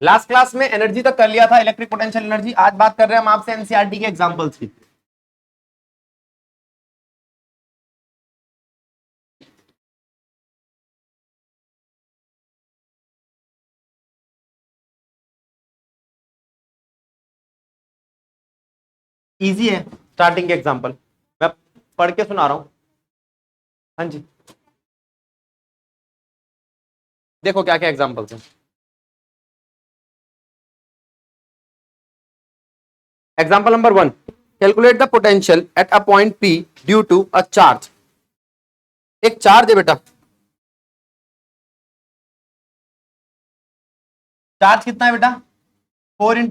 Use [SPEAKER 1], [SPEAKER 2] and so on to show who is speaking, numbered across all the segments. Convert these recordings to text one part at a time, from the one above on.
[SPEAKER 1] Last class में energy तक कर लिया था, इलेक्ट्रिक पोटेंशियल एनर्जी। आज बात कर रहे हैं हम आपसे एनसीईआरटी के एग्जांपल्स की। इजी है स्टार्टिंग के एग्जांपल, मैं पढ़ के सुना रहा हूं। हाँ जी, देखो क्या क्या एग्जांपल्स हैं। Example number 1, calculate the potential at a point P due to a charge. एक चार्ज है बेटा, चार्ज कितना है बेटा? 4 ×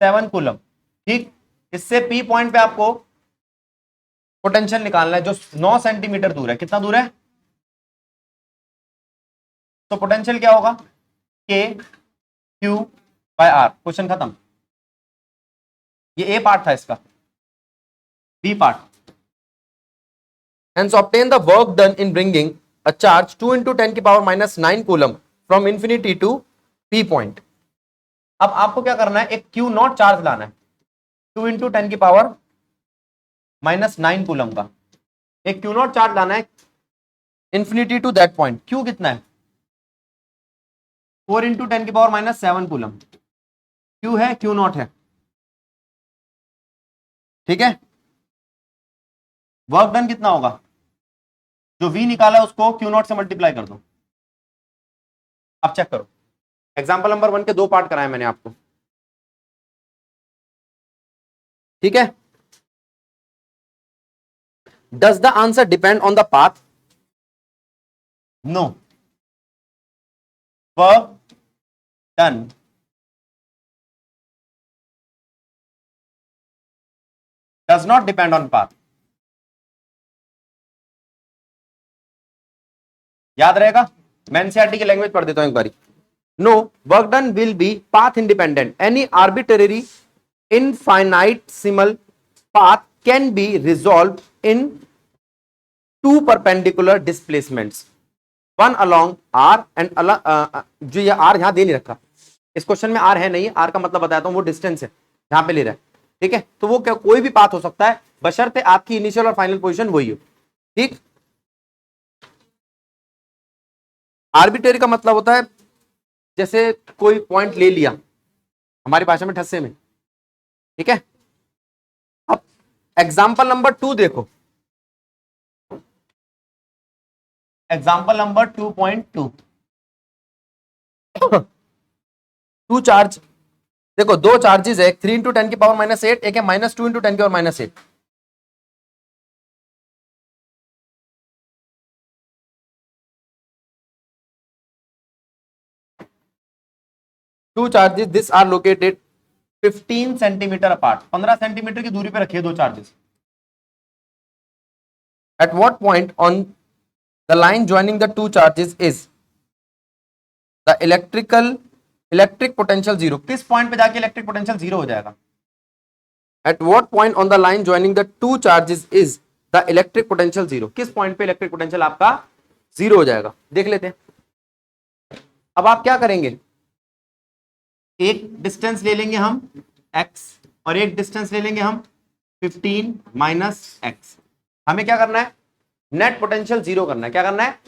[SPEAKER 1] 10⁻⁷ कूलम। ठीक, इससे P पॉइंट पे आपको पोटेंशियल निकालना है जो 9 सेंटीमीटर दूर है। कितना दूर है? तो पोटेंशियल क्या होगा? Q/R। क्वेश्चन खत्म। ये ए पार्ट था, इसका B part. Hence obtain the work done in bringing a charge 2 × 10⁻⁹ coulomb from infinity to P point। अब आपको क्या करना है, एक Q0 चार्ज लाना है 2 × 10⁻⁹ कूलम का। एक Q0 चार्ज लाना है infinity to that point. Q कितना है? 4 × 10⁻⁷ कूलम। Q है, Q0 है। ठीक है, वर्क डन कितना होगा? जो V निकाला है उसको Q0 से मल्टीप्लाई कर दो। अब चेक करो, एग्जांपल नंबर 1 के 2 पार्ट कराए मैंने आपको। ठीक है, does the answer depend on the path? No. Work done does not depend on path। याद रहेगा, मैं एनसीईआरटी की लैंग्वेज पढ़ देता हूं एक बारी। No, work done will be path independent. Any arbitrary infinitesimal path can be resolve in 2 perpendicular displacements, one along r and जो ये आर यहां दे नहीं रखा, इस क्वेश्चन में आर है नहीं, आर का मतलब बताता हूं, वो डिस्टेंस है यहां पे ले रहा है। ठीक है, तो वो क्या कोई भी पाथ हो सकता है बशर्ते आपकी इनिशियल और फाइनल पोजीशन वही हो। ठीक, आर्बिट्रेरी का मतलब होता है जैसे कोई पॉइंट ले लिया, हमारी भाषा में ठस्से में। ठीक है, अब एग्जाम्पल नंबर 2 देखो, एग्जाम्पल नंबर 2.2। 2 चार्ज, देखो 2 चार्जेस है, 3 × 10⁻⁸, एक है -2 × 10⁻⁸। Two charges this are located 15 centimetre apart. 15 centimetre की दूरी पे रखिए 2 charges. At what point on the line joining the 2 charges is the electric potential 0। किस पॉइंट पे जाके इलेक्ट्रिक पोटेंशियल 0 हो जाएगा? Eight what point on the line joining the 2 charges is the electric potential 0। किस पॉइंट पे electric potential आपका 0 हो जाएगा, देख लेते हैं। अब आप क्या करेंगे, एक डिस्टेंस ले लेंगे हम x और एक डिस्टेंस ले लेंगे हम 15 - x। हमें क्या करना है, नेट पोटेंशियल 0 करना है। क्या करना है?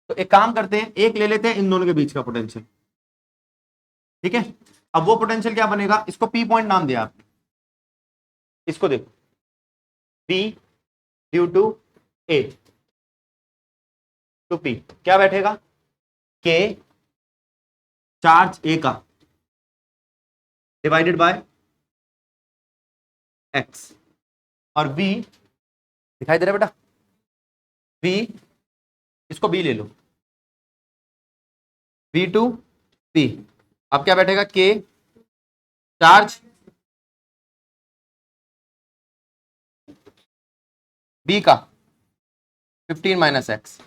[SPEAKER 1] तो एक काम करते हैं, एक ले लेते हैं इन दोनों के बीच का पोटेंशियल। ठीक है, अब वो पोटेंशियल क्या बनेगा, इसको P पॉइंट नाम दिया आपने, इसको देखो P due to A to P क्या बैठेगा, K चार्ज A का डिवाइडेड बाय x, और B दिखाई दे रहा है बेटा, B, इसको B ले लो, B टू P। अब क्या बैठेगा, K चार्ज B का 15 - x।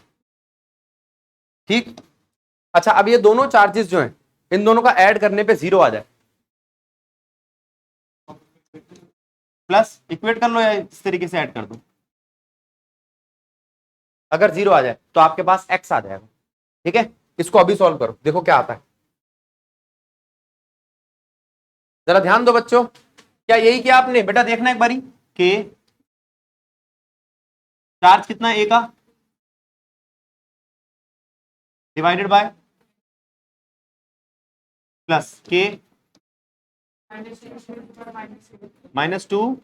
[SPEAKER 1] ठीक, अच्छा अब ये दोनों चार्जेस जो हैं इन दोनों का ऐड करने पे 0 आ जाए, प्लस इक्वेट कर लो या इस तरीके से ऐड कर दो। अगर 0 आ जाए तो आपके पास x आ जाएगा। ठीक है, इसको अभी सॉल्व करो, देखो क्या आता है। जरा ध्यान दो बच्चों, क्या यही किया आपने? बेटा देखना एक बारी, के चार्ज कितना है ए का, डिवाइडेड बाय प्लस के -2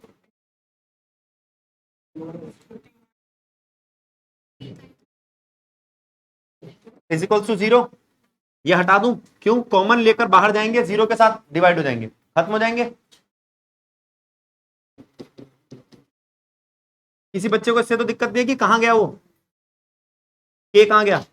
[SPEAKER 1] इज इक्वल टू 0। ये हटा दूं, क्यों? कॉमन लेकर बाहर जाएंगे, 0 के साथ डिवाइड हो जाएंगे, खत्म हो जाएंगे। किसी बच्चे को इससे तो दिक्कत नहीं है कि कहां गया वो, के कहां गया?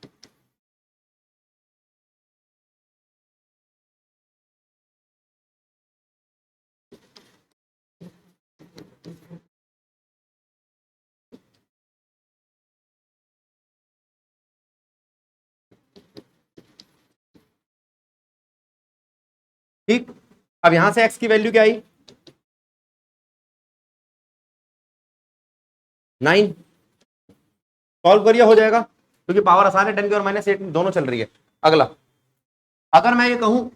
[SPEAKER 1] ठीक, अब यहां से x की वैल्यू क्या आई? 9। सॉल्व करिए, हो जाएगा, क्योंकि पावर आसान है, 10 की और -8 दोनों चल रही है। अगला, अगर मैं ये कहूं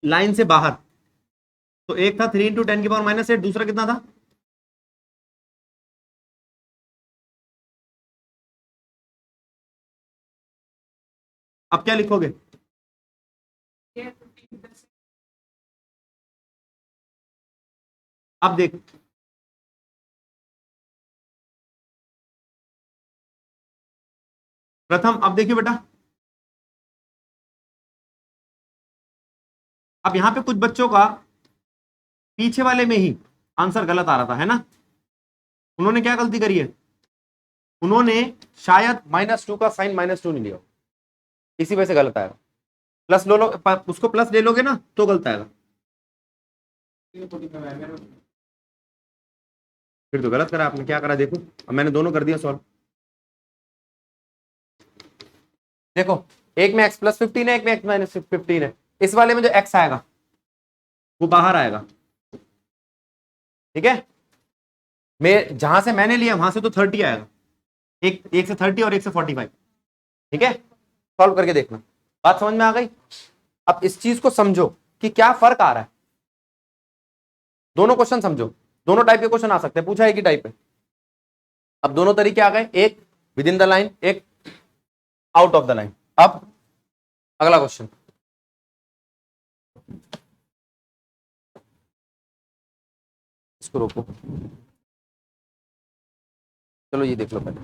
[SPEAKER 1] लाइन से बाहर, तो एक था 3 × 10 की पावर -8, दूसरा कितना था? अब क्या लिखोगे? अब देख, प्रथम, अब देखिए बेटा, अब यहां पे कुछ बच्चों का पीछे वाले में ही आंसर गलत आ रहा था, है ना? उन्होंने क्या गलती करी है? उन्होंने शायद -2 का साइन -2 नहीं लिया, इसी वजह से गलत आएगा। प्लस लो, उसको प्लस ले लोगे ना तो गलत आएगा, फिर तो गलत करा आपने। क्या करा देखो, अब मैंने दोनों कर दिया सॉल्व। देखो, एक में x +15 है, एक में x -15 है। इस वाले में जो x आएगा वो बाहर आएगा, ठीक है? मैं जहां से मैंने लिया वहां से तो 30 आएगा, एक से 30 और एक से 45, ठीक है? सॉल्व करके देखना, बात समझ में आ गई? अब इस चीज को समझो कि क्या फर्क आ रहा है। दोनों क्वेश्चन समझो, दोनों टाइप के क्वेश्चन आ सकते हैं, पूछा एक ही टाइप है। अब दोनों तरीके आ गए, एक विद इन द लाइन, एक आउट ऑफ द लाइन। अब अगला क्वेश्चन, इसको रोको, चलो ये देख लो पहले।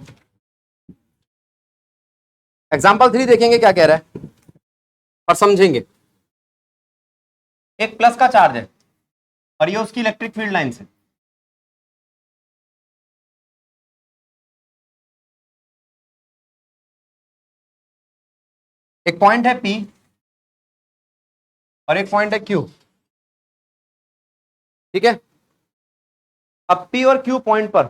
[SPEAKER 1] एग्जाम्पल 3 देखेंगे क्या कह रहा है और समझेंगे। एक प्लस का चार्ज है और ये उसकी इलेक्ट्रिक फील्ड लाइन से, एक पॉइंट है P और एक पॉइंट है Q, ठीक है? अब P और Q पॉइंट पर,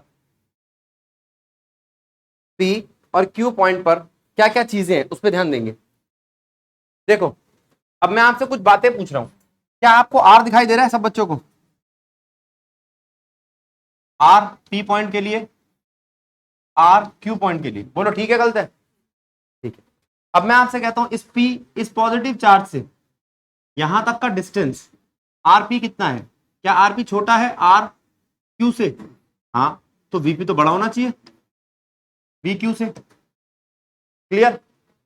[SPEAKER 1] P और Q पॉइंट पर क्या क्या चीजें हैं उस पर ध्यान देंगे। देखो, अब मैं आपसे कुछ बातें पूछ रहा हूं, क्या आपको R दिखाई दे रहा है सब बच्चों को? R P पॉइंट के लिए, R Q पॉइंट के लिए, बोलो ठीक है गलत है? ठीक है। अब मैं आपसे कहता हूं इस P, इस पॉजिटिव चार्ज से यहां तक का डिस्टेंस RP कितना है? क्या RP छोटा है R Q से? हाँ, तो VP तो बड़ा होना चाहिए VQ से। क्लियर?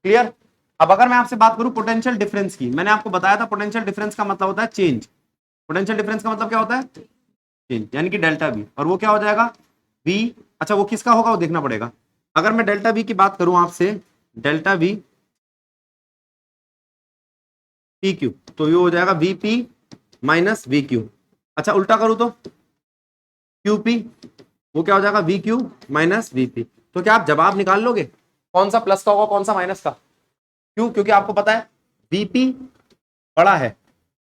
[SPEAKER 1] क्लियर? अब अगर मैं आपसे बात करूं पोटेंशियल डिफरेंस की, मैंने आपको बताया था पोटेंशियल डिफरेंस का मतलब होता है चेंज। पोटेंशियल डिफरेंस का मतलब क्या होता है? चेंज, यानी कि डेल्टा V। और वो क्या हो जाएगा? V, अच्छा वो किसका होगा वो देखना पड़ेगा। अगर मैं डेल्टा V की बात करूं आपसे, डेल्टा V PQ, तो ये हो जाएगा VP - VQ। अच्छा उल्टा करूं तो QP, वो क्या हो जाएगा? VQ - VP। तो क्या आप जवाब निकाल लोगे कौन सा प्लस का होगा कौन सा माइनस का? क्यों? क्योंकि आपको पता है VP बड़ा है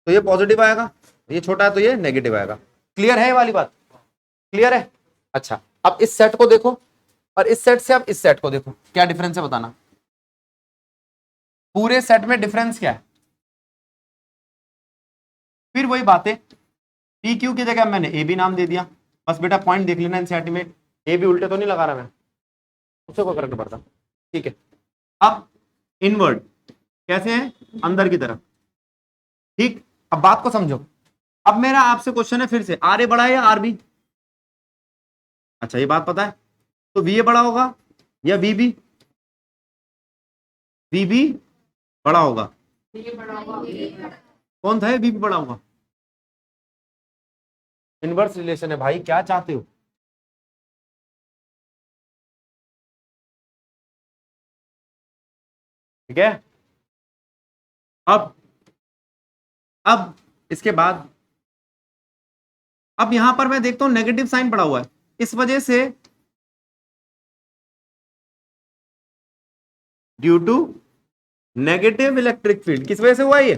[SPEAKER 1] तो ये पॉजिटिव आएगा, ये छोटा है तो ये नेगेटिव आएगा। क्लियर है ये वाली बात? क्लियर है? अच्छा, अब इस सेट को देखो और इस सेट से अब इस सेट को देखो, क्या डिफरेंस है बताना। पूरे सेट में डिफरेंस क्या है? फिर वही बातें, पी क्यू की जगह मैंने ए बी नाम दे दिया। बस बेटा पॉइंट देख लेना एनसीईआरटी में, ए बी उल्टे तो नहीं लगा रहा मैं, उससे कोई फर्क नहीं पड़ता, ठीक है? अब इनवर्ड, कैसे हैं, अंदर की तरफ। ठीक, अब बात को समझो। अब मेरा आपसे क्वेश्चन है फिर से, आर ए बड़ा है या आर बी? अच्छा ये बात पता है, तो वी ए बड़ा होगा या वी बी? वी बी बड़ा होगा। कौन था, वी बी बड़ा होगा? इनवर्स रिलेशन है भाई, क्या चाहते हो? ठीक है। अब अब इसके बाद, अब यहां पर मैं देखता हूं नेगेटिव साइन पड़ा हुआ है, इस वजह से due to negative electric field, किस वजह से हुआ ये?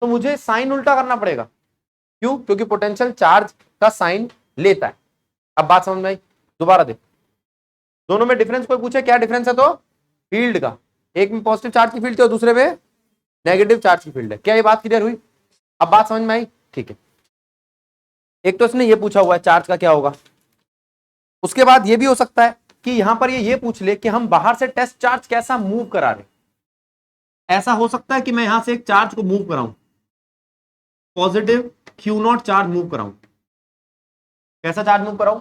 [SPEAKER 1] तो मुझे साइन उल्टा करना पड़ेगा। क्यों? क्योंकि पोटेंशियल चार्ज का साइन लेता है। अब बात समझ में आई? दोबारा देख, दोनों में डिफरेंस कोई पूछे क्या डिफरेंस है तो फील्ड का, एक में पॉजिटिव चार्ज की फील्ड थी और दूसरे में नेगेटिव चार्ज की फील्ड है। क्या ये बात क्लियर हुई? अब बात समझ में आई? ठीक है। एक तो इसने ये पूछा हुआ है चार्ज का क्या होगा, उसके बाद ये भी हो सकता है कि यहां पर ये पूछ ले कि हम बाहर से टेस्ट चार्ज कैसा मूव करा रहे। ऐसा हो सकता है कि मैं यहां से एक चार्ज को मूव कराऊं, positive Q naught charge move कराऊं। कैसा चार्ज मूव कराऊं?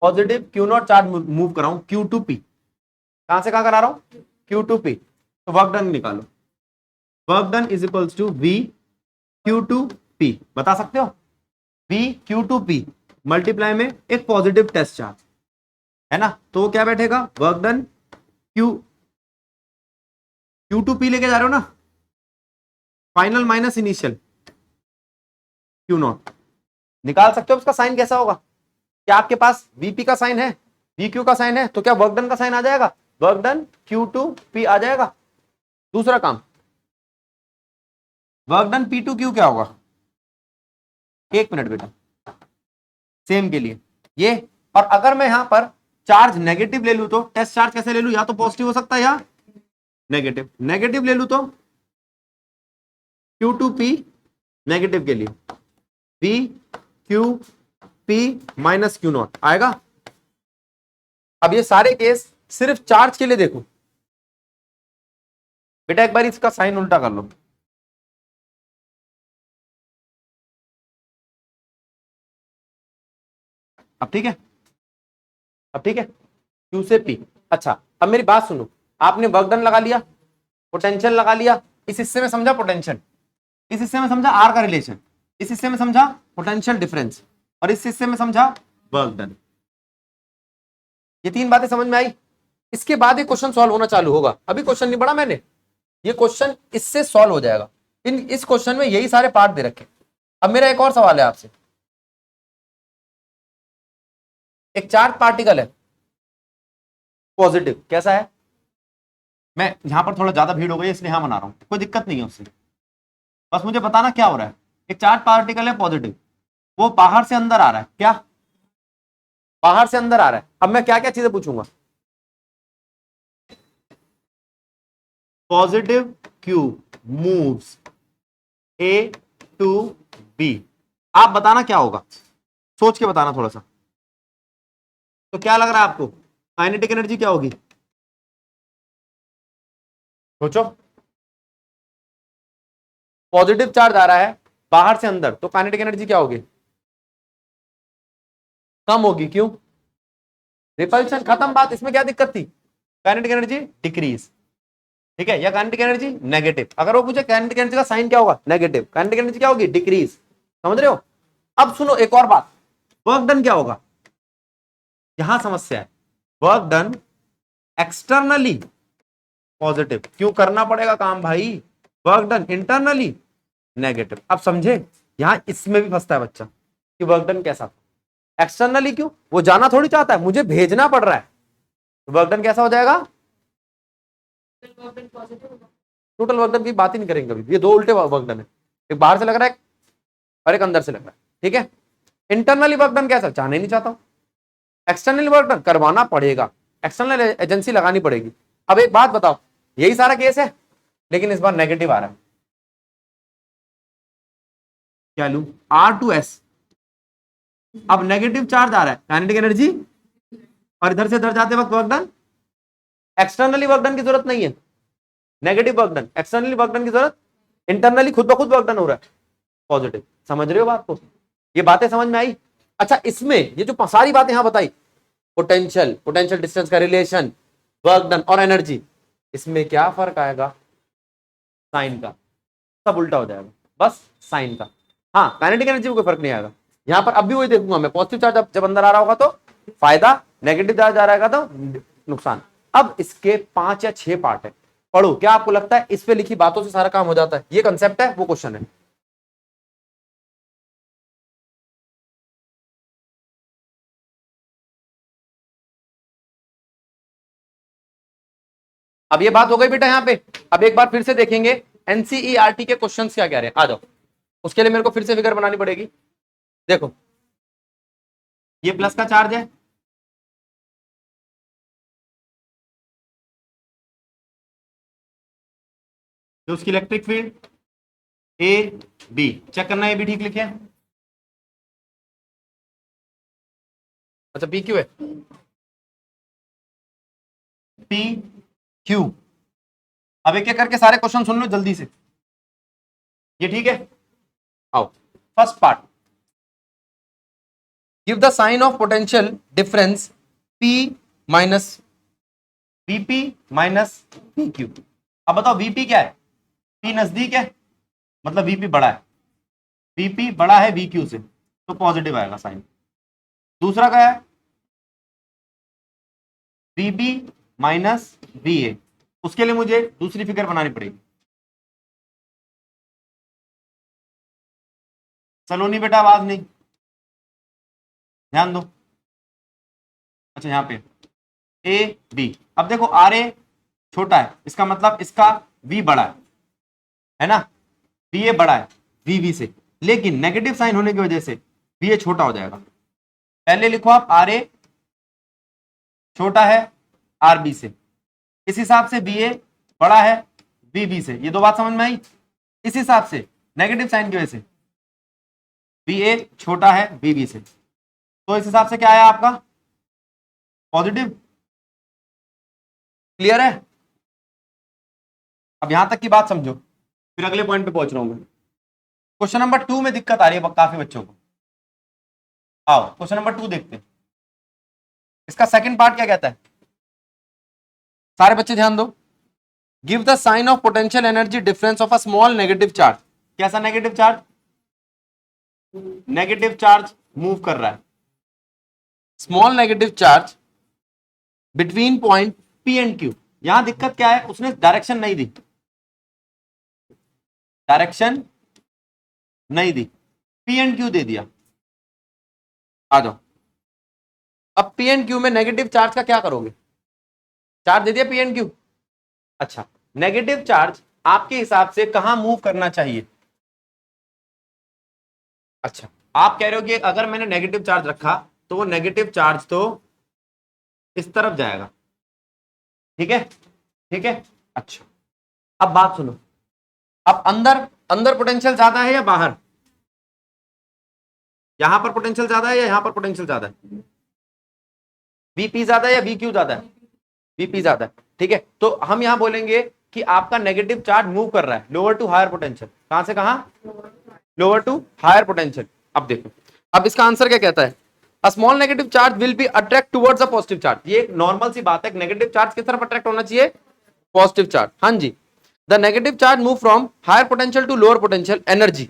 [SPEAKER 1] Positive Q naught charge move कराऊं, क्यू टू पी। कहां से कहां करा रहा हूं? Q to P. तो वर्क डन निकालो, work done is equals to V Q to P. बता सकते हो? V Q to P multiply में एक पॉजिटिव टेस्ट चार्ज है ना, तो वो क्या बैठेगा, work done Q Q to P लेके जा रहे हो ना, final minus initial Q naught. निकाल सकते हो उसका साइन कैसा होगा? क्या आपके पास वीपी का साइन है, वी क्यू का साइन है, तो क्या वर्क डन का साइन आ जाएगा, work done Q to P आ जाएगा। दूसरा काम, work done P to Q क्या होगा? एक मिनट बेटा, सेम के लिए ये। और अगर मैं यहां पर चार्ज नेगेटिव ले लूं तो टेस्ट चार्ज कैसे ले लूं, या तो पॉजिटिव हो सकता है या नेगेटिव। नेगेटिव ले लूं तो क्यू टू पी नेगेटिव के लिए we Q P minus Q not आएगा। अब ये सारे केस सिर्फ चार्ज के लिए देखो बेटा, एक बार इसका साइन उल्टा कर लो। अब ठीक है, अब ठीक है, क्यू से पी। अच्छा अब मेरी बात सुनो, आपने वर्क डन लगा लिया, पोटेंशियल लगा लिया, इस हिस्से में समझा पोटेंशियल, इस हिस्से में समझा आर का रिलेशन, इस हिस्से में समझा पोटेंशियल डिफरेंस, और इस हिस्से में समझा वर्क डन। ये तीन बातें समझ में आई? इसके बाद ये क्वेश्चन सॉल्व होना चालू होगा। अभी क्वेश्चन नहीं पढ़ा मैंने, ये क्वेश्चन इससे सॉल्व हो जाएगा। इस क्वेश्चन में यही सारे पार्ट दे रखे। अब मेरा एक और सवाल है आपसे, एक चार्ज पार्टिकल है पॉजिटिव, कैसा है? मैं यहां पर थोड़ा ज्यादा भीड़ हो गई इसलिए यहां बना रहा हूं, कोई दिक्कत नहीं है उससे, बस मुझे बताना क्या हो रहा है। एक चार्ज पार्टिकल है पॉजिटिव, वो बाहर से अंदर आ रहा है, क्या बाहर से अंदर आ रहा है? अब मैं क्या क्या चीजें पूछूंगा, positive Q moves A to B, आप बताना क्या होगा, सोच के बताना थोड़ा सा। तो क्या लग रहा है आपको, काइनेटिक एनर्जी क्या होगी, सोचो। पॉजिटिव चार्ज आ रहा है बाहर से अंदर, तो काइनेटिक एनर्जी क्या होगी, कम होगी। क्यों? रिपल्शन, खत्म बात, इसमें क्या दिक्कत थी? काइनेटिक एनर्जी डिक्रीज, ठीक है, या काइनेटिक एनर्जी नेगेटिव। अगर वो पूछे काइनेटिक एनर्जी का साइन क्या होगा, नेगेटिव, काइनेटिक एनर्जी क्या होगी, डिक्रीज। समझ रहे हो? अब सुनो एक और बात, वर्क डन क्या होगा, यहां समस्या है। वर्क डन एक्सटर्नली पॉजिटिव, क्यों करना पड़ेगा काम भाई, वर्क डन इंटरनली नेगेटिव। अब समझे, यहां इसमें भी फंसता है बच्चा कि वर्क डन कैसा, एक्सटर्नली क्यों, वो जाना थोड़ी चाहता है, मुझे भेजना पड़ रहा है, तो वर्क डन कैसा हो जाएगा, टोटल वर्क डन की बात ही नहीं करेंगे कभी, ये दो उल्टे वर्क डन है, एक बाहर से लग रहा है और एक अंदर से लग रहा है। ठीक है, इंटरनली वर्क डन कैसा, चाहने नहीं चाहता हूं, एक्सटर्नली वर्क डन करवाना पड़ेगा, एक्सटर्नल एजेंसी लगानी पड़ेगी। अब एक बात बताओ, यही सारा केस है लेकिन इस बार नेगेटिव आ रहा है, क्या लू, आर टू एस। अब नेगेटिव चार्ज आ रहा है, काइनेटिक एनर्जी, और इधर से इधर जाते वक्त work done, externally work done की जरूरत नहीं है, negative work done, externally work done की जरूरत, इंटरनली खुद ब खुद वर्क डन हो रहा है, पॉजिटिव। समझ रहे हो बात को? ये बातें समझ में आई? अच्छा, इसमें ये जो सारी बातें यहां बताई, पोटेंशियल, पोटेंशियल डिस्टेंस का रिलेशन, वर्क डन और एनर्जी, इसमें क्या फर्क आएगा? साइन का, सब उल्टा हो जाएगा, बस साइन का। हाँ, काइनेटिक एनर्जी में कोई फर्क नहीं आएगा। यहां पर अब भी वही देखूंगा मैं, पॉजिटिव चार्ज जब अंदर आ रहा होगा तो फायदा, नेगेटिव चार्ज आ रहेगा तो नुकसान। अब इसके 5 या 6 पार्ट है, पढ़ो। क्या आपको लगता है इस पे लिखी बातों से सारा काम हो जाता है? ये कंसेप्ट है, वो क्वेश्चन है। अब ये बात हो गई बेटा यहाँ पे। अब एक बार फिर से देखेंगे एनसीईआरटी के क्वेश्चंस क्या कह रहे हैं। आ जाओ, उसके लिए मेरे को फिर से फिगर बनानी पड़ेगी। देखो, ये प्लस का चार्ज है, जो उसकी electric field A B, check करना है, ए बी ठीक लिखे हैं? अच्छा, पी क्यू है, पी क्यू। अब एक एक करके सारे क्वेश्चन सुन लो जल्दी से, ये ठीक है? आओ, first part, give the sign of potential difference P minus VP minus P Q. अब बताओ वीपी क्या है? पी नजदीक है, मतलब वीपी बड़ा है, वीपी बड़ा है वी क्यू से, तो पॉजिटिव आएगा साइन। दूसरा क्या है? वीबी माइनस वी ए, उसके लिए मुझे दूसरी फिगर बनानी पड़ेगी। सलोनी बेटा आवाज नहीं, ध्यान दो। अच्छा, यहाँ पे ए बी। अब देखो आर ए छोटा है, इसका मतलब इसका वी बड़ा है ना? वी ए बड़ा है वी वी से, लेकिन नेगेटिव साइन होने की वजह से वी ए छोटा हो जाएगा। पहले लिखो आप, आर ए छोटा है आर बी से, इस हिसाब से बी ए बड़ा है बी बी से। ये दो बात समझ में आई? इस हिसाब से नेगेटिव साइन की वजह से बी ए छोटा है बी बी से, तो इस हिसाब से क्या आया आपका? पॉजिटिव। क्लियर है? अब यहां तक की बात समझो, फिर अगले पॉइंट पे पहुंच रहा हूं मैं। क्वेश्चन नंबर 2 में दिक्कत आ रही है काफी बच्चों को। आओ क्वेश्चन नंबर 2 देखते हैं, इसका सेकंड पार्ट क्या कहता है? सारे बच्चे ध्यान दो। Give the sign of potential energy difference of a small negative charge. कैसा negative charge? Negative charge move कर रहा है, small negative charge between point P and Q. यहां दिक्कत क्या है? उसने डायरेक्शन नहीं दी, डायरेक्शन नहीं दी, पी एंड क्यू दे दिया। आ जाओ, अब पी एंड क्यू में नेगेटिव चार्ज का क्या करोगे? चार्ज दे दिया पी एंड क्यू। अच्छा, नेगेटिव चार्ज आपके हिसाब से कहां मूव करना चाहिए? अच्छा, आप कह रहे हो कि अगर मैंने नेगेटिव चार्ज रखा तो वो नेगेटिव चार्ज तो इस तरफ जाएगा, ठीक है? ठीक है, अच्छा। अब बात सुनो, अब अंदर अंदर पोटेंशियल ज्यादा है या बाहर? यहां पर पोटेंशियल ज्यादा है या यहां पर पोटेंशियल ज्यादा है? वीपी ज्यादा है या वी क्यू ज्यादा है? वीपी ज्यादा है, ठीक है। तो हम यहां बोलेंगे कि आपका नेगेटिव चार्ज मूव कर रहा है लोअर टू हायर पोटेंशियल। कहां से कहां? Lower to higher potential. अब देखो, अब इसका आंसर क्या कहता है? A small negative charge will be attract towards a positive charge. ये नॉर्मल सी बात है, नेगेटिव चार्ज किस तरफ अट्रैक्ट होना चाहिए? Positive charge. हाँ जी, the negative charge move from higher potential to lower potential energy.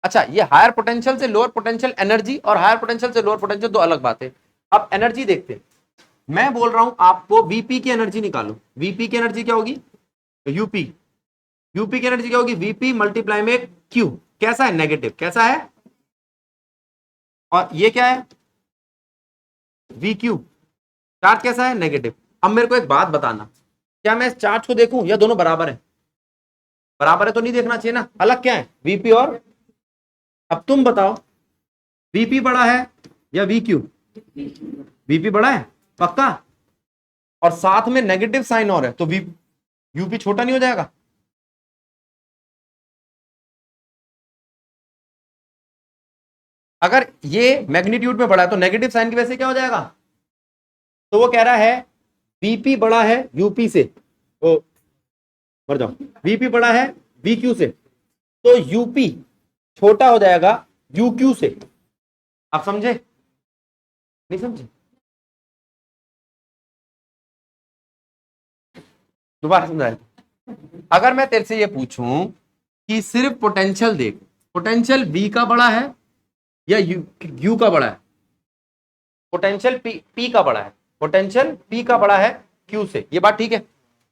[SPEAKER 1] अच्छा, ये हायर पोटेंशियल से लोअर पोटेंशियल एनर्जी और हायर पोटेंशियल से लोअर पोटेंशियल दो अलग बात है। अब एनर्जी देखते हैं, मैं बोल रहा हूं आपको वीपी की एनर्जी निकालो। वीपी की एनर्जी क्या होगी? यूपी। यूपी की एनर्जी क्या होगी? वीपी मल्टीप्लाई में क्यू। कैसा है? नेगेटिव। कैसा है? और ये क्या है? V Q. चार्ज कैसा है? नेगेटिव। अब मेरे को एक बात बताना, क्या मैं इस चार्ज को देखूं या दोनों बराबर है? बराबर है तो नहीं देखना चाहिए ना, अलग क्या है? वीपी और, अब तुम बताओ वीपी बड़ा है या वी क्यू? वीपी बड़ा है पक्का, और साथ में नेगेटिव साइन और है, तो वी यूपी छोटा नहीं हो जाएगा? अगर ये मैग्नीट्यूड में बड़ा है तो नेगेटिव साइन की वजह से क्या हो जाएगा? तो वो कह रहा है वीपी बड़ा है यूपी से, ओ बढ़ जाओ, वीपी बड़ा है वीक्यू से, तो यूपी छोटा हो जाएगा यूक्यू से। आप समझे नहीं समझे? दोबारा समझाए। अगर मैं तेरे से ये पूछूं कि सिर्फ पोटेंशियल देख, पोटेंशियल V का बड़ा है या U का बड़ा है? पोटेंशियल P का बड़ा है, पोटेंशियल P का बड़ा है Q से, ये बात ठीक है।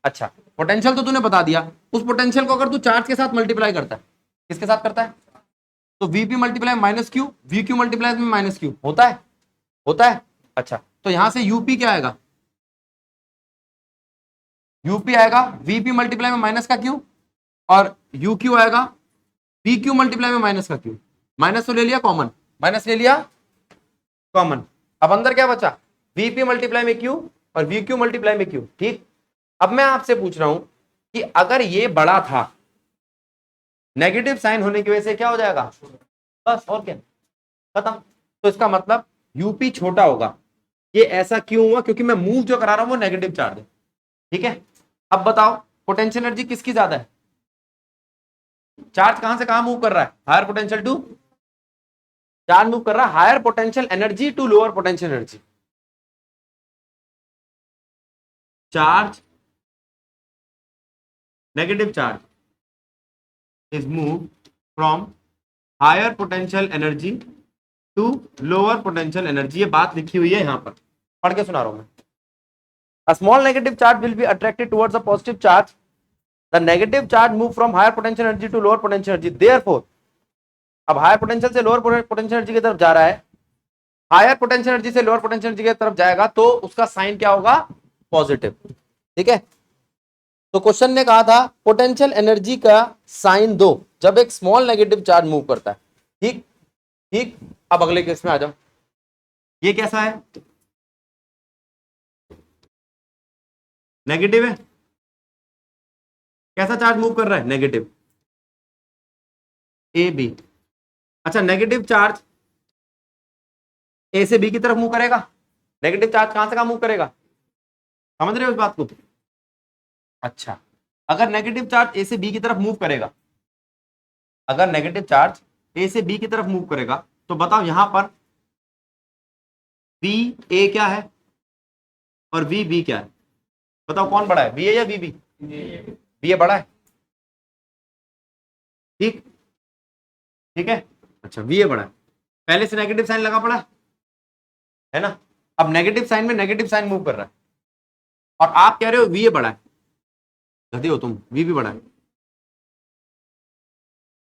[SPEAKER 1] अच्छा, पोटेंशियल तो तूने बता दिया, उस पोटेंशियल को अगर तू चार्ज के साथ मल्टीप्लाई करता है, किसके साथ करता है? तो Vp multiply minus Q, VQ multiply में माइनस क्यू होता है, होता है। अच्छा, तो यहां से यूपी क्या आएगा? यूपी आएगा Vp मल्टीप्लाई में माइनस का क्यू, और UQ आएगा PQ मल्टीप्लाई में माइनस का क्यू। माइनस तो ले लिया कॉमन, माइनस ले लिया कॉमन, अब अंदर क्या बचा? Vp मल्टीप्लाई में Q और VQ मल्टीप्लाई में Q। ठीक, अब मैं आपसे पूछ रहा हूं कि अगर ये बड़ा था, नेगेटिव साइन होने की वजह से क्या हो जाएगा? बस, और क्या, खत्म। तो इसका मतलब यूपी छोटा होगा। ये ऐसा क्यों हुआ? क्योंकि मैं मूव जो करा रहा हूं वो नेगेटिव चार्ज है। ठीक है, अब बताओ पोटेंशियल एनर्जी किसकी ज्यादा है? चार्ज कहां से कहां मूव कर रहा है? Higher potential to, charge move कर रहा है higher potential energy to lower potential energy. Charge, negative charge is move from higher potential energy to lower potential energy. ये बात लिखी हुई है यहां पर, पढ़ के सुना रहा हूं मैं। A small negative charge will be attracted towards a positive charge. The negative charge move from higher potential energy to lower potential energy. Therefore, अब हायर पोटेंशियल से लोअर पोटेंशियल एनर्जी की तरफ जा रहा है, हायर पोटेंशियल एनर्जी से lower potential energy की तरफ जाएगा तो उसका साइन क्या होगा? पॉजिटिव। ठीक है, तो क्वेश्चन ने कहा था पोटेंशियल एनर्जी का साइन दो जब एक स्मॉल नेगेटिव चार्ज मूव करता है। ठीक ठीक, अब अगले केस में आ जाओ। ये कैसा है? नेगेटिव है। कैसा चार्ज मूव कर रहा है? Negative, A B. अच्छा, नेगेटिव चार्ज ए से बी की तरफ मूव करेगा। नेगेटिव चार्ज कहां से कहां मूव करेगा? समझ रहे हो इस बात को? अच्छा, अगर नेगेटिव चार्ज ए से बी की तरफ मूव करेगा, अगर नेगेटिव चार्ज ए से बी की तरफ मूव करेगा, तो बताओ यहां पर बी ए क्या है और वी बी क्या है? बताओ कौन बड़ा है, बी ए या बी बी? बी ए बड़ा है। ठीक, ठीक है। अच्छा, वी ए बड़ा है, पहले से नेगेटिव साइन लगा पड़ा है ना। अब नेगेटिव साइन में नेगेटिव साइन मूव कर रहा है और आप कह रहे हो वी ए बड़ा है। गधे हो तुम, वी भी बड़ा है।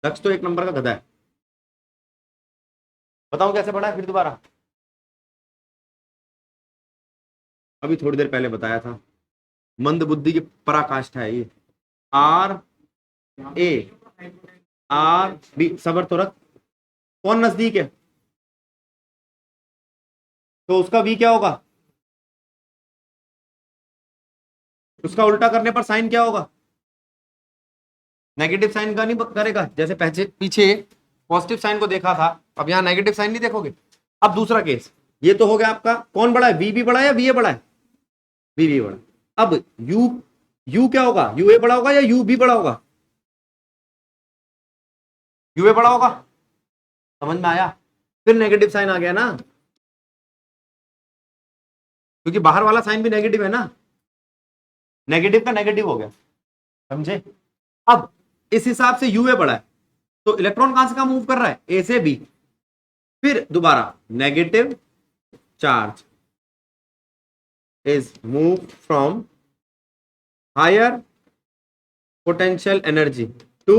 [SPEAKER 1] दक्ष तो एक नंबर का गधा है। बताओ कैसे बड़ा है फिर दोबारा? अभी थोड़ी देर पहले बताया था, मंद बुद्धि की पराकाष्ठा है ये। आर ए आर बी, सबर तो रख, कौन नजदीक है तो उसका वी क्या होगा? उसका उल्टा करने पर साइन क्या होगा? नेगेटिव साइन का नहीं करेगा, जैसे पीछे पॉजिटिव साइन को देखा था, अब यहां नेगेटिव साइन नहीं देखोगे। अब दूसरा केस, ये तो हो गया आपका, कौन बड़ा है? वी बी बड़ा है या वी ए बड़ा है? वी बी बड़ा। अब यू, यू क्या होगा? यू ए बड़ा होगा या यू बी बड़ा होगा? यू ए बड़ा होगा। समझ में आया? फिर नेगेटिव साइन आ गया ना, क्योंकि बाहर वाला साइन भी नेगेटिव है ना, नेगेटिव का नेगेटिव हो गया। समझे? अब इस हिसाब से यू ए बड़ा है, तो इलेक्ट्रॉन कहां से कहां मूव कर रहा है? ए से बी। फिर दोबारा negative charge is move from higher potential energy to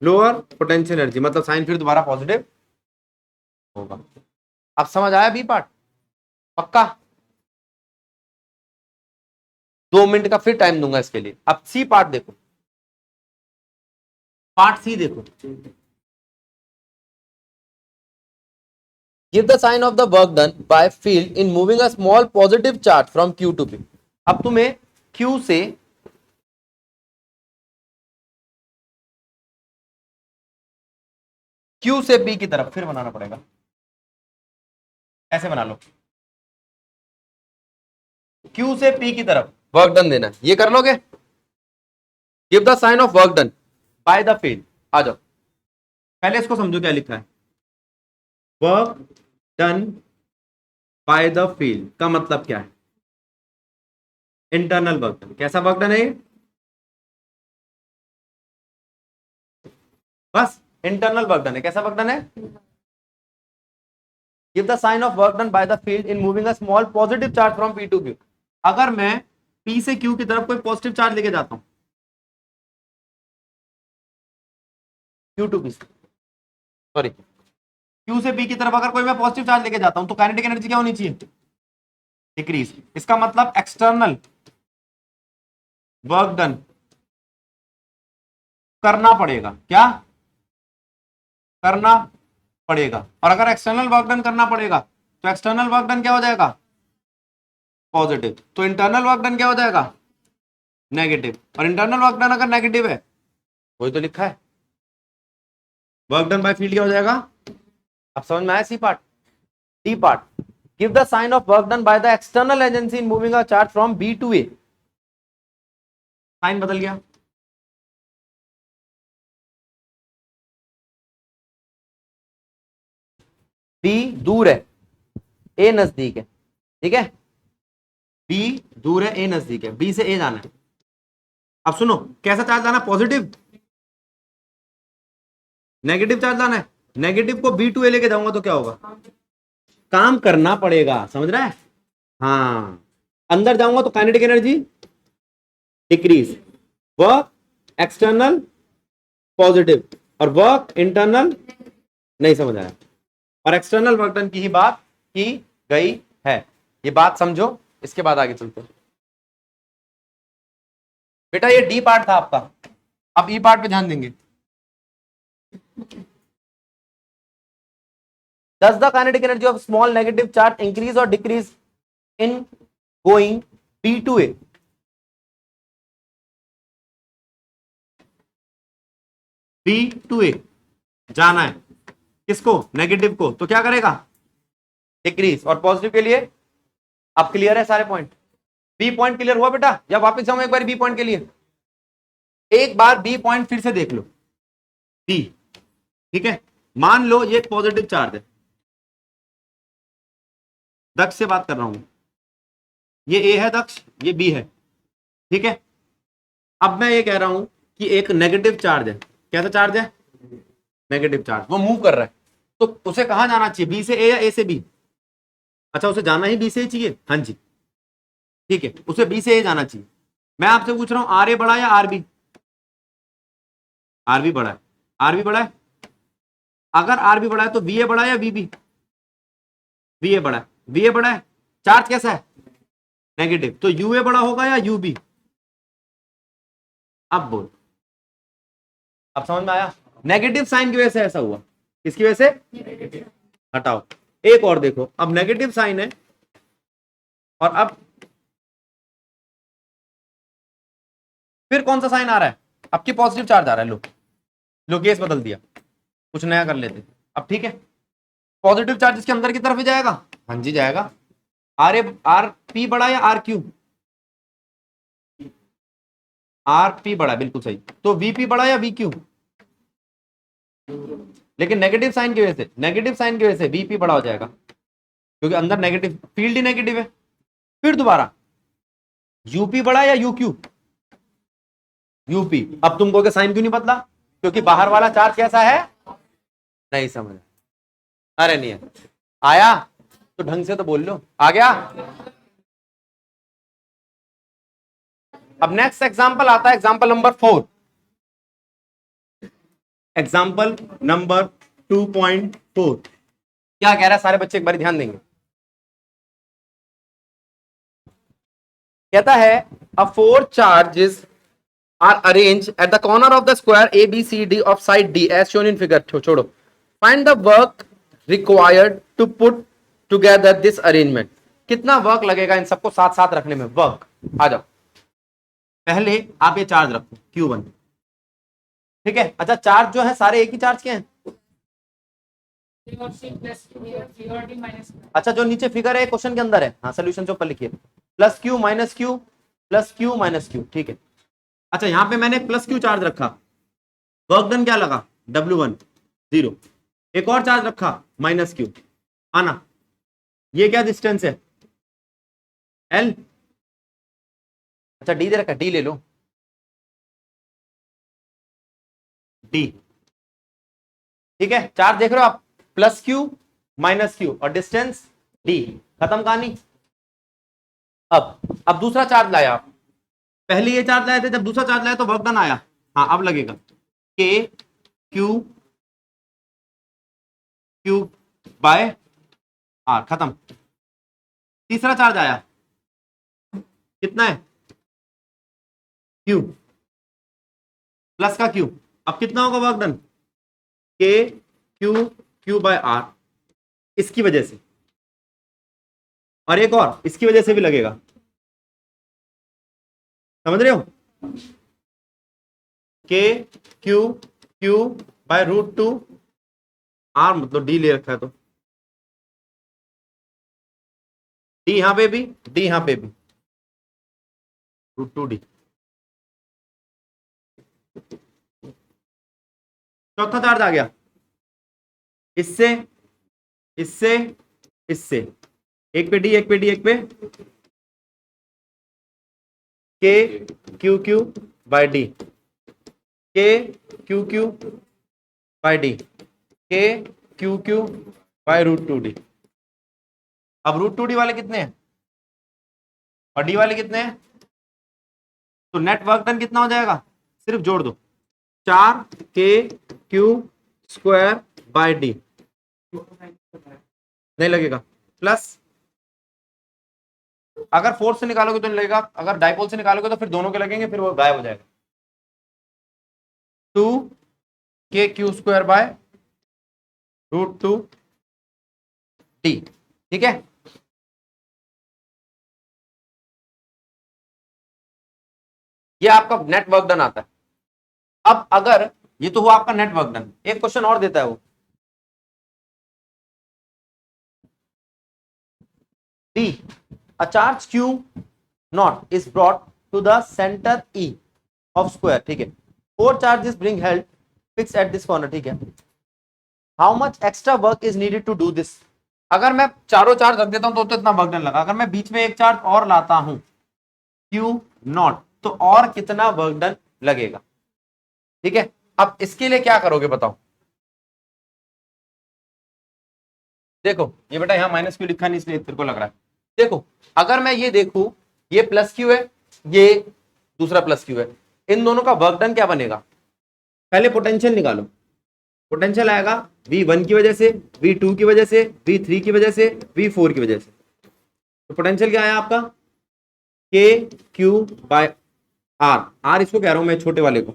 [SPEAKER 1] lower potential energy, मतलब साइन फिर दोबारा पॉजिटिव होगा। अब समझ आया बी पार्ट? पक्का? 2 मिनट का फिर टाइम दूंगा इसके लिए। अब सी पार्ट देखो, पार्ट सी देखो। Give the sign of the work done by field in moving a small positive charge from Q to P. अब तुम्हें Q से P की तरफ फिर बनाना पड़ेगा। ऐसे बना लो, Q से P की तरफ वर्क डन देना, ये कर लोगे? Give the sign of work done by the field. आ जाओ, पहले इसको समझो क्या लिखा है। Work done by the field का मतलब क्या है? Internal work done. कैसा वर्क डन है ये? बस इंटरनल वर्क डन है। कैसा वर्क डन है? Give the sign of work done by the field in moving a small positive charge from P to Q. अगर मैं पी से क्यू की तरफ कोई पॉजिटिव चार्ज लेके जाता हूं, Q to P, sorry Q से पी की तरफ अगर कोई मैं पॉजिटिव चार्ज लेके जाता हूं तो काइनेटिक एनर्जी क्या होनी चाहिए? डिक्रीज। इसका मतलब एक्सटर्नल वर्क डन करना पड़ेगा। क्या करना पड़ेगा? और अगर एक्सटर्नल वर्क डन करना पड़ेगा तो एक्सटर्नल वर्क डन क्या हो जाएगा? पॉजिटिव। तो इंटरनल वर्क डन क्या हो जाएगा? नेगेटिव। और इंटरनल वर्क डन अगर नेगेटिव है, वही तो लिखा है, वर्क डन बाय फील्ड क्या हो जाएगा? अब समझ में आया? C part. D part, give the sign of work done by the external agency in moving a charge from B to A. Sign बदल गया। बी दूर है, ए नजदीक है, ठीक है? बी दूर है, ए नजदीक है, बी से ए जाना है। अब सुनो, कैसा चार्ज लाना? पॉजिटिव। नेगेटिव चार्ज लाना है। नेगेटिव को बी टू ए लेके जाऊंगा तो क्या होगा? काम करना पड़ेगा, समझ रहा है? हाँ, अंदर जाऊंगा तो kinetic energy decrease. Work external positive और वर्क इंटरनल नहीं। समझ आया? और एक्सटर्नल वर्क डन की ही बात की गई है। ये बात समझो, इसके बाद आगे चलते हैं। बेटा ये डी पार्ट था आपका, अब ई पार्ट पे ध्यान देंगे। Does the kinetic energy of small negative charge increase or decrease in going B to A? B to A जाना है किसको? नेगेटिव को। तो क्या करेगा? डिक्रीज। और पॉजिटिव के लिए? अब क्लियर है सारे पॉइंट? बी पॉइंट क्लियर हुआ बेटा? या वापस जाऊं एक बार बी पॉइंट के लिए? एक बार बी पॉइंट फिर से देख लो। बी, ठीक है? मान लो ये पॉजिटिव चार्ज है, दक्ष से बात कर रहा हूं, ये ए है दक्ष, ये बी है, ठीक है? अब मैं ये कह रहा हूं कि एक नेगेटिव चार्ज है। कैसा चार्ज है? Negative charge. वो मूव कर रहा है, तो उसे कहां जाना चाहिए? बी से ए या ए से बी? अच्छा, उसे जाना ही बी से चाहिए। हाँ जी, ठीक है, उसे बी से ए जाना चाहिए। मैं आपसे पूछ रहा हूं आर ए बड़ा या आर बी? आर बी बड़ा है। आर बी बड़ा है। अगर आर बी बड़ा है तो बी ए बड़ा है या बी बी? बी ए बड़ा है। बी ए बड़ा है। चार्ज कैसा है? नेगेटिव। तो यू ए बड़ा होगा या यू बी? अब बोल, अब समझ में आया? नेगेटिव साइन की वजह से ऐसा हुआ। किसकी वजह से? हटाओ। एक और देखो, अब नेगेटिव साइन है और अब फिर कौन सा साइन आ रहा है? अब की पॉजिटिव चार्ज आ रहा है। लो केस बदल दिया, कुछ नया कर लेते अब, ठीक है? पॉजिटिव चार्ज इसके अंदर की तरफ ही जाएगा। हाँ जी जाएगा। आर ए आर पी बड़ा या आर क्यू? आर पी बड़ा, बिल्कुल सही। तो वीपी बड़ा या वी क्यू? लेकिन नेगेटिव साइन की वजह से, नेगेटिव साइन की वजह से वीपी बड़ा हो जाएगा, क्योंकि अंदर नेगेटिव फील्ड ही नेगेटिव है। फिर दोबारा यूपी बड़ा या यूक्यू? यूपी। अब तुमको के साइन क्यों नहीं बदला? क्योंकि बाहर वाला चार्ज कैसा है? नहीं समझ? अरे नहीं है। आया तो ढंग से तो बोल लो। आ गया? अब नेक्स्ट एग्जांपल आता है, एग्जांपल नंबर 4। एग्जांपल नंबर 2.4 क्या कह रहा है? सारे बच्चे एक बार ध्यान देंगे। कहता है अ 4 charges are arranged at the corner of the square ABCD of side D as shown in figure। छोड़ो, find the work required to put together this arrangement। कितना वर्क लगेगा इन सबको साथ साथ रखने में? वर्क, आ जाओ। पहले आप ये चार्ज रखो Q1, ठीक है? अच्छा, चार्ज जो है सारे एक ही चार्ज के हैं। अच्छा, जो नीचे फिगर है क्वेश्चन के अंदर है, हाँ सोल्यूशन से ऊपर लिखिए, plus Q minus Q, plus Q minus Q, ठीक है? अच्छा यहां पे मैंने प्लस क्यू चार्ज रखा, वर्क डन क्या लगा W1 0, एक और चार्ज रखा माइनस क्यू, आना, ये क्या डिस्टेंस है L, अच्छा D दे रखा, D ले लो, D, ठीक है, चार्ज देख रहे हो आप, प्लस क्यू माइनस क्यू और डिस्टेंस D, खत्म कहानी। अब दूसरा चार्ज लाया आप, पहले ये चार्ज लाए थे, जब दूसरा चार्ज लाया तो वर्क डन आया, हाँ अब लगेगा K Q Q by R, खत्म। तीसरा चार्ज आया, कितना है Q प्लस का Q, अब कितना होगा work done K Q Q by R, इसकी वजह से, और एक और इसकी वजह से भी लगेगा, समझ रहे हो, K Q Q by √2 R, मतलब D ले रखा है तो D यहां पे भी, D यहां पे भी, √2D। चौथा चार्ज आ गया, इससे इससे इससे, एक पे D एक पे D एक पे K Q Q by D, K Q Q by D, K Q Q by √2D। अब √2D वाले कितने हैं और D वाले कितने हैं, तो नेट वर्क डन कितना हो जाएगा, सिर्फ जोड़ दो, 4K² बाय D, नहीं लगेगा, प्लस अगर फोर्स से निकालोगे तो नहीं लगेगा, अगर डाइपोल से निकालोगे तो फिर दोनों के लगेंगे, फिर वो गायब हो जाएगा, 2KQ² बाय √2D, ठीक है। ये आपका नेट वर्क डन आता है। अब अगर ये तो हुआ आपका नेट वर्क डन, एक क्वेश्चन और देता है वो, D, a charge Q0 is brought to the center E of square, ठीक है, 4 charges bring held fixed at this corner, ठीक है, how much extra work is needed to do this, अगर मैं चारों चार्ज रख देता हूं तो इतना वर्क डन लगा, अगर मैं बीच में एक चार्ज और लाता हूं Q0 तो और कितना वर्क डन लगेगा, ठीक है। अब इसके लिए क्या करोगे बताओ, देखो ये बेटा यहां माइनस क्यू लिखा नहीं इसलिए तेरे को लग रहा है, देखो अगर मैं ये देखूं, ये प्लस क्यू है, ये दूसरा प्लस क्यू है, इन दोनों का वर्क डन क्या बनेगा, पहले पोटेंशियल निकालो, पोटेंशियल आएगा V1 की वजह से, V2 की वजह से, V3 की वजह से, V4 की वजह से, तो पोटेंशियल क्या आया आपका KQ बाय R, R इसको कह रहा हूं मैं छोटे वाले को,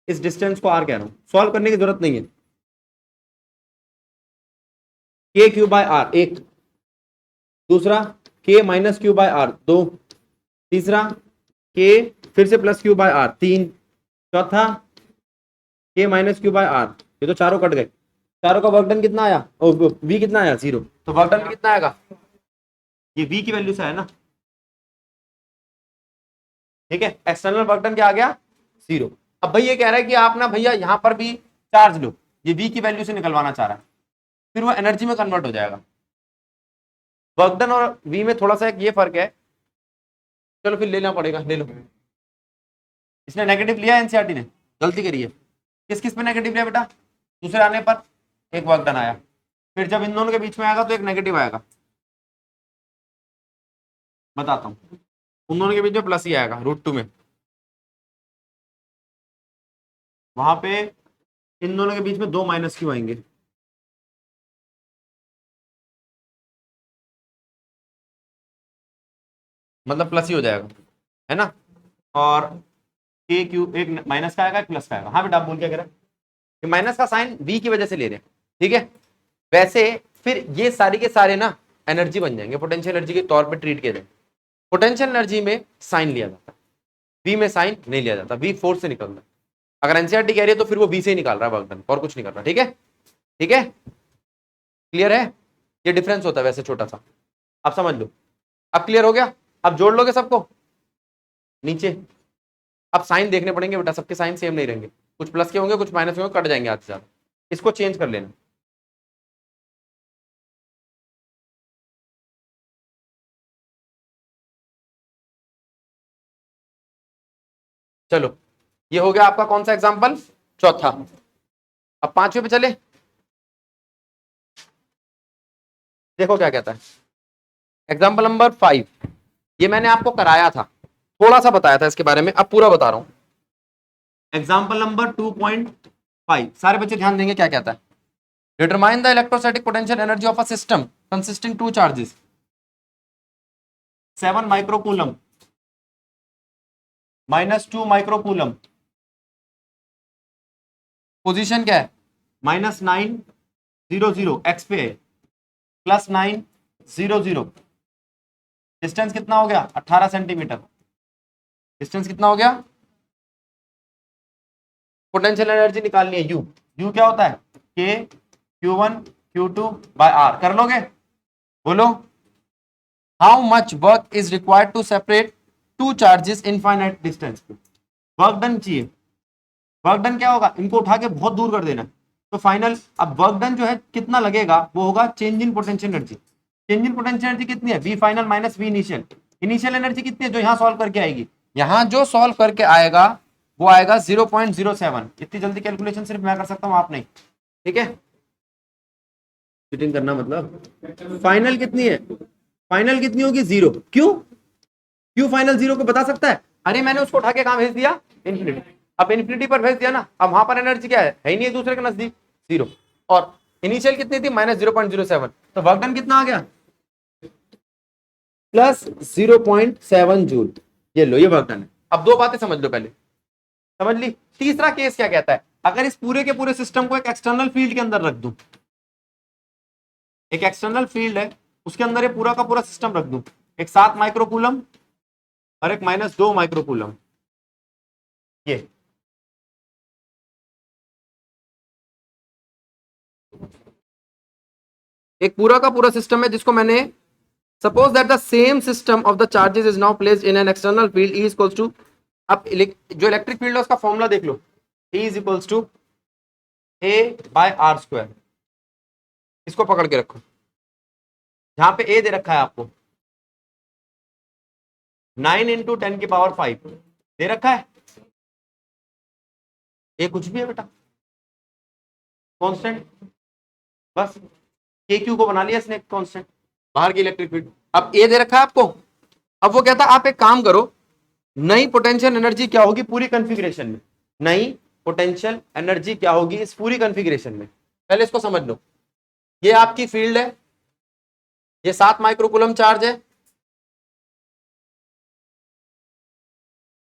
[SPEAKER 1] इस डिस्टेंस को R कह रहा हूं, सॉल्व करने की जरूरत नहीं है, KQ बाय R एक, दूसरा K minus Q by R दो, तीसरा K फिर से प्लस क्यू बाय R तीन, चौथा K minus Q by R, ये तो चारों कट गए, चारों का वर्क डन कितना आया, ओ V कितना आया 0, तो वर्क डन कितना आएगा, ये V की वैल्यू से है ना, ठीक है, एक्सटर्नल वर्क डन क्या आ गया 0। अब भाई ये कह रहा है कि आप ना भैया यहां पर भी चार्ज लो, ये V की वैल्यू से निकलवाना चाह रहा है, फिर वो एनर्जी में कन्वर्ट हो जाएगा, वर्क डन और V में थोड़ा सा एक ये फर्क है, चलो फिर लेना पड़ेगा, ले लो, इसने नेगेटिव लिया एनसीईआरटी ने, गलती करी है, किस किस पे नेगेटिव लिया बेटा, दूसरे आने पर एक वर्क डन आया, फिर जब इन दोनों के बीच में आएगा तो एक नेगेटिव आएगा, बताता हूं, उन दोनों के बीच में प्लस ही आएगा √2 में, वहां पे इन दोनों के बीच में 2 माइनस क्यू आएंगे, मतलब प्लस ही हो जाएगा, है ना, और के क्यू एक माइनस का आएगा एक प्लस का आएगा, हाँ बेटा आप बोल क्या कह रहे हैं, कि माइनस का साइन V की वजह से ले रहे हैं, ठीक है, वैसे फिर ये सारी के सारे ना एनर्जी बन जाएंगे, पोटेंशियल एनर्जी के तौर पे ट्रीट किए जाएंगे, पोटेंशियल एनर्जी में साइन लिया जाता है, V में साइन नहीं लिया जाता, V फोर्स से निकलता है, अगर एनसीईआरटी कह रही है तो फिर वो V से ही निकाल रहा है वर्क डन, और कुछ नहीं कर रहा, ठीक है, ठीक है, क्लियर है, ये डिफरेंस होता है वैसे छोटा सा, आप समझ लो, अब क्लियर हो गया, अब जोड़ लोगे सबको नीचे, अब साइन देखने पड़ेंगे बेटा, सबके साइन सेम नहीं रहेंगे, कुछ प्लस के होंगे कुछ माइनस के होंगे, कट जाएंगे आगे से ज्यादा, इसको चेंज कर लेना। चलो ये हो गया आपका कौन सा एग्जाम्पल, चौथा। अब पांचवे पे चले, देखो क्या कहता है एग्जाम्पल नंबर 5। ये मैंने आपको कराया था, थोड़ा सा बताया था इसके बारे में, अब पूरा बता रहा हूं। एग्जाम्पल नंबर 2.5, सारे बच्चे ध्यान देंगे क्या कहता है। Determine the electrostatic potential energy of a system consisting two charges 7 microcoulomb -2 microcoulomb, position क्या है -900 एक्स पे है, +900, डिस्टेंस कितना हो गया 18 सेंटीमीटर, डिस्टेंस कितना हो गया, पोटेंशियल एनर्जी निकालनी है यू, यू क्या होता है के Q1 Q2 बाय आर, कर लोगे, बोलो। How much work is required to separate two charges infinite distance, work done चाहिए, वर्क डन क्या होगा, इनको उठा के बहुत दूर कर देना, तो फाइनल अब वर्क डन जो है कितना लगेगा, वो होगा change in potential energy, change in potential energy कितनी है, V final minus V initial, initial energy कितनी है जो यहां सॉल्व करके आएगी, यहां जो सॉल्व करके आएगा वो आएगा 0.07, इतनी जल्दी कैलकुलेशन सिर्फ मैं कर सकता हूं, आप नहीं, ठीक है, चीटिंग करना मतलब। फाइनल कितनी है, फाइनल कितनी होगी 0, क्यों, क्यों फाइनल 0 को बता सकता है, अरे मैंने उसको उठा के कहां भेज दिया, इन्फिनिटी, अब इन्फिनिटी पर भेज दिया ना, अब वहां पर एनर्जी क्या है ही नहीं एक दूसरे के नजदीक, 0, और इनिशियल कितनी थी -0.07, तो वर्क डन कितना आ गया +0.7 जूल, ये लो ये वर्क डन है। अब दो बातें समझ लो, पहले समझ ली। तीसरा केस क्या कहता है, अगर इस पूरे के पूरे सिस्टम को एक एक्सटर्नल फील्ड के अंदर रख दूं, एक एक्सटर्नल फील्ड है उसके अंदर ये पूरा का पूरा सिस्टम रख दूं, एक 7 माइक्रोकूलम और एक -2 माइक्रोकूलम, ये एक पूरा का पूरा सिस्टम है जिसको मैंने, suppose that the same system of the charges is now placed in an external field E equals to, अब जो इलेक्ट्रिक फील्ड है उसका फॉर्मूला देख लो, E is equals to A/r², इसको पकड़ के रखो, जहां पे A दे रखा है आपको 9 × 10⁵ दे रखा है, ए कुछ भी है बेटा, कांस्टेंट, बस के क्यू को बना लिया इसने कांस्टेंट, बाहर की इलेक्ट्रिक फील्ड, अब ए दे रखा है आपको, अब वो कहता है आप एक काम करो, नई पोटेंशियल एनर्जी क्या होगी पूरी कॉन्फ़िगरेशन में, नई पोटेंशियल एनर्जी क्या होगी इस पूरी कॉन्फ़िगरेशन में, पहले इसको समझ लो, ये आपकी फील्ड है, ये 7 माइक्रोकूलम चार्ज है,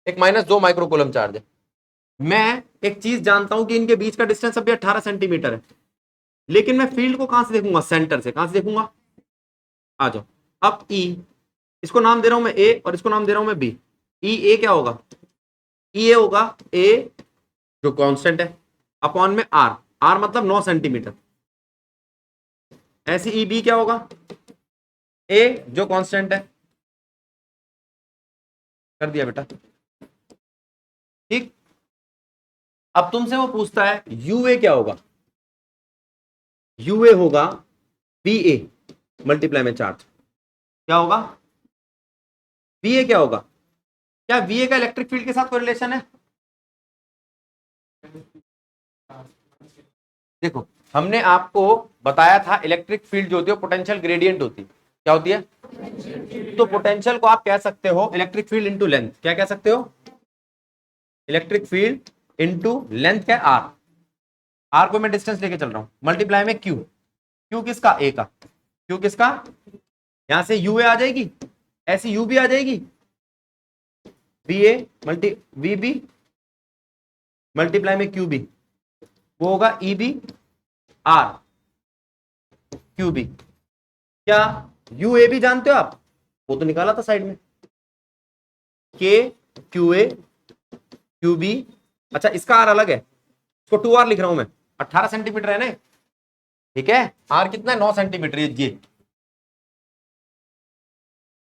[SPEAKER 1] एक -2 माइक्रोकूलम चार्ज है, मैं एक चीज जानता हूं कि इनके बीच का डिस्टेंस अभी 18 सेंटीमीटर है, लेकिन मैं फील्ड को कहां से देखूंगा, सेंटर से, कहां से देखूंगा, आ जाओ, अब E, इसको नाम दे रहा हूं मैं A और इसको नाम दे रहा हूं मैं B, E A क्या होगा, E A होगा A जो कांस्टेंट है अपॉन में R, R मतलब 9 सेंटीमीटर, ऐसे E B क्या होगा, A जो कांस्टेंट है, कर दिया बेटा, ठीक। अब तुमसे वो पूछता है UA क्या होगा, UA होगा VA मल्टीप्लाई में चार्ज, क्या होगा VA क्या होगा, क्या VA का इलेक्ट्रिक फील्ड के साथ कोई रिलेशन है, देखो हमने आपको बताया था इलेक्ट्रिक फील्ड जो होती है पोटेंशियल ग्रेडियंट होती है, क्या होती है, तो पोटेंशियल को आप कह सकते हो इलेक्ट्रिक फील्ड इनटू लेंथ, क्या कह सकते हो, इलेक्ट्रिक फील्ड इनटू लेंथ क्या, आर, आर को मैं डिस्टेंस लेके चल रहा हूं, मल्टीप्लाई में क्यू, क्यू किसका, ए का, क्यू किसका, यहां से यूए आ जाएगी, ऐसी यू भी आ जाएगी, V A multi V B multiply में क्यू बी, वो होगा E B R Q B, क्या यू ए भी जानते हो आप, वो तो निकाला था साइड में, के क्यू ए क्यू बी, अच्छा इसका आर अलग है, इसको 2r लिख रहा हूं मैं, 18 सेंटीमीटर है ना, ठीक है, आर कितना है 9 सेंटीमीटर, ये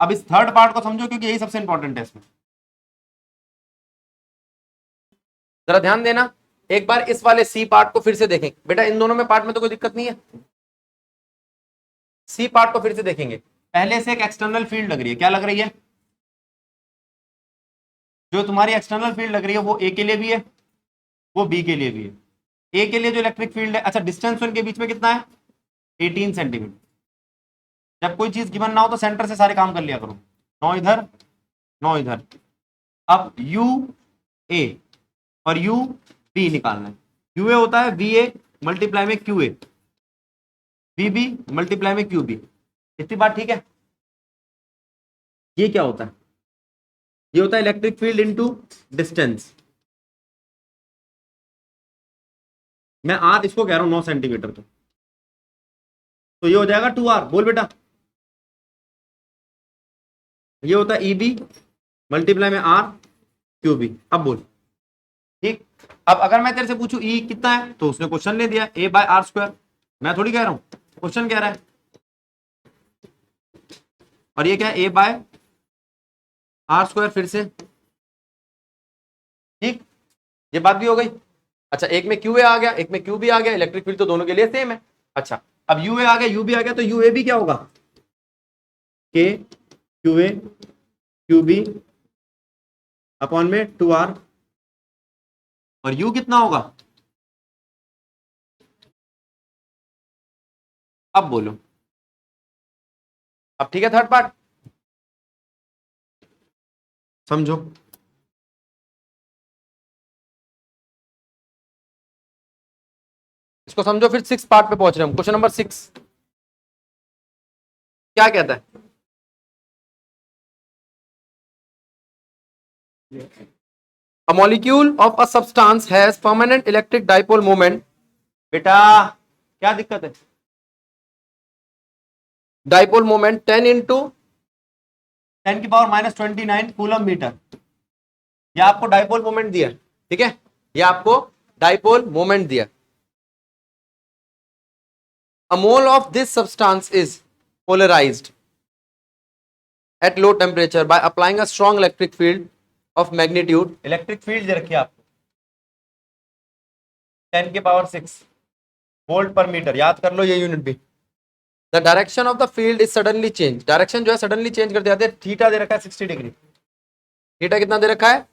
[SPEAKER 1] अब इस थर्ड पार्ट को समझो क्योंकि यही सबसे इंपॉर्टेंट है इसमें, जरा ध्यान देना, एक बार इस वाले सी पार्ट को फिर से देखें बेटा, इन दोनों में पार्ट में तो कोई दिक्कत नहीं है, सी पार्ट को फिर से देखेंगे। पहले से एक एक्सटर्नल फील्ड लग रही है, क्या लग रही है, जो तुम्हारी एक्सटर्नल फील्ड लग रही है वो ए के लिए भी है, वो बी के लिए भी है। ए के लिए जो इलेक्ट्रिक फील्ड है, अच्छा डिस्टेंस उनके बीच में कितना है, 18 सेंटीमीटर। जब कोई चीज गिवन ना हो तो सेंटर से सारे काम कर लिया करो, 9 इधर 9 इधर। अब यू ए और यू बी निकालना है। यू ए होता है वी ए मल्टीप्लाई में Q A, V B multiply में क्यू बी। इतनी बात ठीक है। ये क्या होता है, ये होता है इलेक्ट्रिक फील्ड इनटू डिस्टेंस। मैं आर इसको कह रहा हूं 9 सेंटीमीटर, तो ये हो जाएगा 2r। बोल बेटा, ये होता है ई बी मल्टीप्लाई में आर क्यू बी। अब बोल ठीक। अब अगर मैं तेरे से पूछूं ई कितना है, तो उसने क्वेश्चन ले दिया ए बाय आर स्क्वायर, मैं थोड़ी कह रहा हूं, क्वेश्चन कह रहा है। और ये क्या है, ए बाय आर स्क्वायर फिर से, ठीक, ये बात भी हो गई। अच्छा एक में क्यू ए आ गया, एक में क्यू बी आ गया, इलेक्ट्रिक फील्ड तो दोनों के लिए सेम है। अच्छा अब यू ए आ गया, यू बी आ गया, तो यू ए बी क्या होगा, K Q A Q B upon में 2r। और u कितना होगा, अब बोलो, अब ठीक है। थर्ड पार्ट समझो, इसको समझो, फिर 6 पार्ट पे पहुंच रहे हम। क्वेश्चन नंबर 6 क्या कहता है, A molecule of a substance has permanent electric dipole moment। बेटा क्या दिक्कत है, डाइपोल मोमेंट 10 इंटू 10 की पावर -29 कूलम मीटर। ये आपको डाइपोल मोमेंट दिया, ठीक है, ये आपको डाइपोल मोमेंट दिया। A mole of this substance is polarized at low temperature by applying a strong electric field of magnitude। Electric field दे रखी है आपको 10 की पावर 6 वोल्ट पर मीटर, याद कर लो ये यूनिट भी। The direction of the field is suddenly change, direction जो है सडनली चेंज कर जाते हैं। थीटा दे रखा है 60 डिग्री, थीटा कितना दे रखा है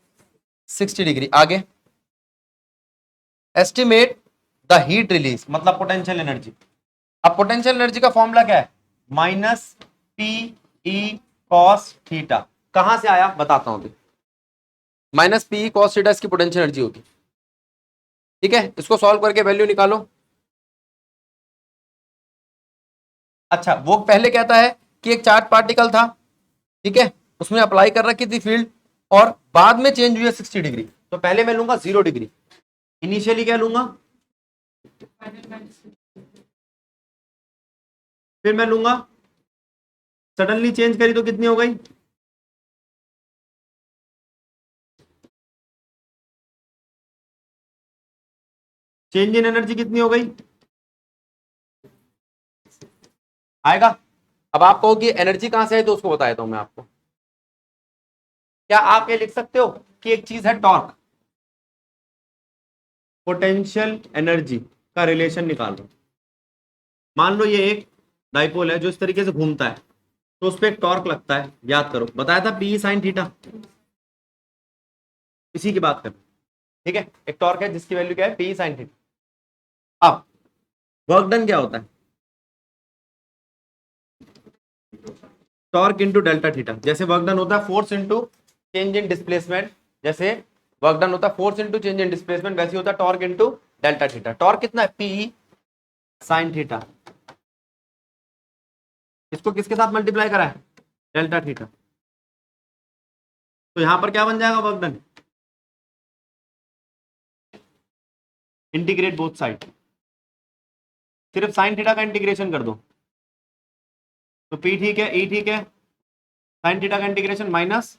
[SPEAKER 1] 60 डिग्री। आगे एस्टिमेट द हीट रिलीज, मतलब पोटेंशियल एनर्जी। अब पोटेंशियल एनर्जी का फॉर्मूला क्या है, minus P E cos theta. कहां से आया बताता हूं अभी, minus P E cos theta इसकी पोटेंशियल एनर्जी होगी, ठीक है। इसको सॉल्व करके वैल्यू निकालो। अच्छा वो पहले कहता है कि एक चार्ज पार्टिकल था, ठीक है, उसमें अप्लाई कर रखी थी फील्ड और बाद में चेंज हुई है 60 डिग्री। तो पहले मैं लूंगा 0 डिग्री, इनिशियली क्या लूंगा, फिर मैं लूंगा सडनली चेंज करी तो कितनी हो गई, चेंज इन एनर्जी कितनी हो गई, आएगा। अब आप कहोगे एनर्जी कहां से है, तो उसको बता देता हूं मैं आपको। क्या आप ये लिख सकते हो कि एक चीज है टॉर्क, पोटेंशियल एनर्जी का रिलेशन निकाल लो। मान लो ये एक डाइपोल है जो इस तरीके से घूमता है, तो उस पर एक टॉर्क लगता है, याद करो बताया था पी साइन थीटा, इसी की बात कर, ठीक है। एक टॉर्क है जिसकी वैल्यू क्या है पी साइन थीटा। अब वर्क डन क्या होता है, टॉर्क इंटू डेल्टा थीटा। जैसे वर्क डन होता है force into change in displacement, जैसे वर्क डन होता है force into change in displacement, वैसे होता है torque into delta theta. Torque कितना है पी साइन थीटा, इसको किसके साथ मल्टीप्लाई करा है, डेल्टा थीटा। तो यहां पर क्या बन जाएगा work done, integrate both side, सिर्फ साइन थीटा का इंटीग्रेशन कर दो, तो पी ठीक है, ई ठीक है, साइन थीटा का integration minus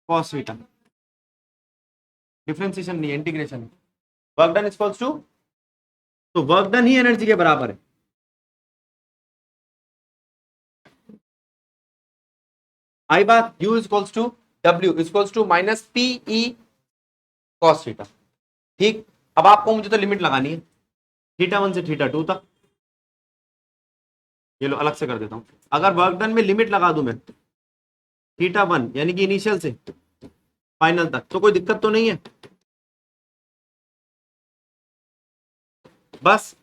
[SPEAKER 1] cos theta, differentiation नहीं है, integration. Work done equals to, तो वर्क डन ही एनर्जी के बराबर है। आई बात, U इक्वल्स टू W इक्वल्स टू minus P E cos theta. ठीक, अब आपको मुझे तो लिमिट लगानी है θ1 से θ2 तक। ये लो अलग से कर देता हूं। अगर वर्क डन में लिमिट लगा दूं मैं θ1 यानी कि इनिशियल से फाइनल तक, तो कोई दिक्कत तो नहीं है। बस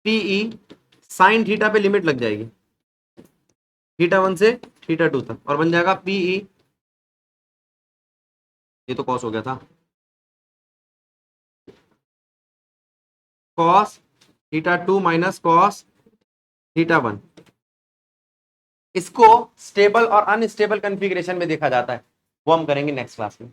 [SPEAKER 1] PE साइन थीटा पे लिमिट लग जाएगी θ1 से θ2 तक, और बन जाएगा PE, ये तो कॉस हो गया था, कॉस θ2 माइनस कॉस θ1। इसको स्टेबल और अनस्टेबल कॉन्फ़िगरेशन में देखा जाता है, वो हम करेंगे नेक्स्ट क्लास में।